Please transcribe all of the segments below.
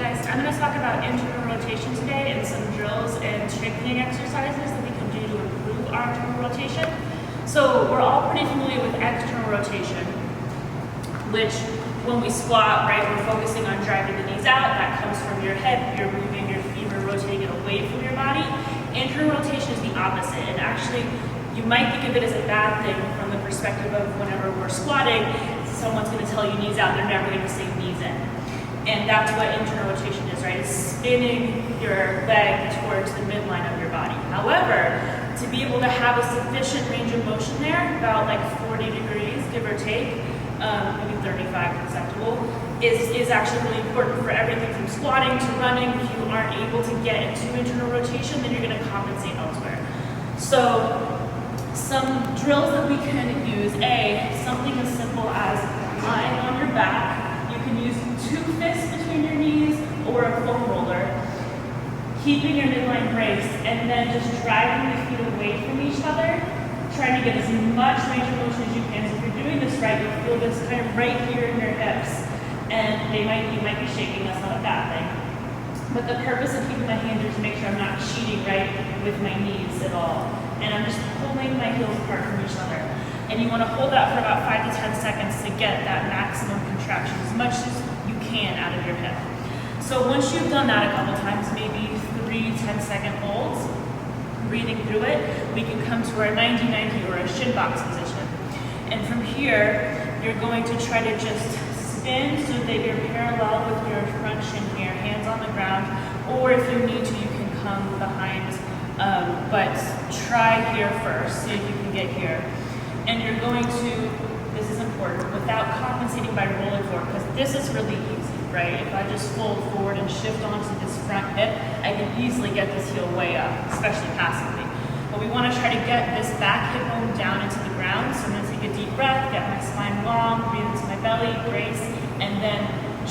guys. I'm going to talk about internal rotation today and some drills and strengthening exercises that we can do to improve our internal rotation. So we're all pretty familiar with external rotation, which when we squat, right, we're focusing on driving the knees out. That comes from your head. You're moving your femur, rotating it away from your body. Internal rotation is the opposite. And actually, you might think of it as a bad thing from the perspective of whenever we're squatting, someone's going to tell you knees out, they're never going to say knees in. And that's what internal rotation is, right? It's spinning your leg towards the midline of your body. However, to be able to have a sufficient range of motion there, about like 40 degrees, give or take, maybe 35 acceptable, is actually really important for everything from squatting to running. If you aren't able to get into internal rotation, then you're going to compensate elsewhere. So some drills that we can use, something as simple as lying on your back. You can use 2 fists between your knees or a foam roller, keeping your midline braced, and then just driving the feet away from each other, trying to get as much range of motion as you can. So if you're doing this right, you'll feel this kind of right here in your hips, and you might be shaking. That's not a bad thing. But the purpose of keeping my hands is to make sure I'm not cheating right with my knees at all. And I'm just pulling my heels apart from each other. And you want to hold that for about 5 to 10 seconds to get that maximum contraction, as much as you can out of your hip. So once you've done that a couple times, maybe 3 10-second holds, breathing through it, we can come to our 90-90 or a shin box position. And from here, you're going to try to just spin so that you're parallel with your front shin here, hands on the ground, or if you need to, you can come behind, but try here first, see if you can get here. And you're going to, this is important, without compensating by rolling forward, because this is really easy, right? If I just fold forward and shift onto this front hip, I can easily get this heel way up, especially passively. But we want to try to get this back hip bone down into the ground. So I'm going to take a deep breath, get my spine long, breathe into my belly, brace, and then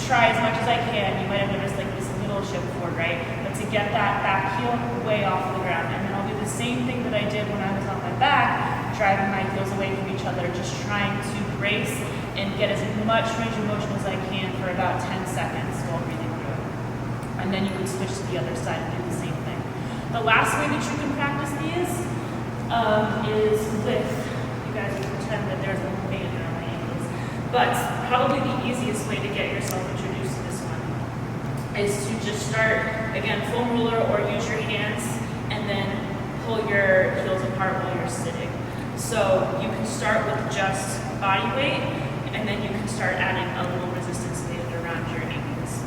try as much as I can. You might have noticed like this little shift forward, right? But to get that back heel way off the ground. And then I'll do the same thing that I did when I was on my back, driving my heels away from each other, just trying to brace and get as much range of motion as I can for about 10 seconds while breathing through it. And then you can switch to the other side and do the same thing. The last way that you can practice these is with, you guys will pretend that there's a band around my ankles, but probably the easiest way to get yourself introduced to this one is to just start, again, foam roller or use your hands and then pull your heels apart while you're sitting. So you can start with just body weight, and then you can start adding a little resistance band around your ankles.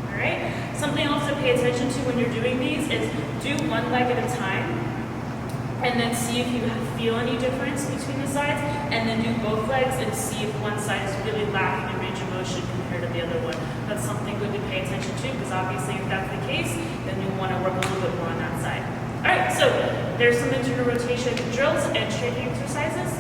All right? Something else to pay attention to when you're doing these is do one leg at a time, and then see if you feel any difference between the sides, and then do both legs and see if one side is really lacking in range of motion compared to the other one. That's something good to pay attention to, because obviously if that's the case, then you'll want to work a little bit more on that side. All right, so there's some internal rotation drills and strengthening exercises.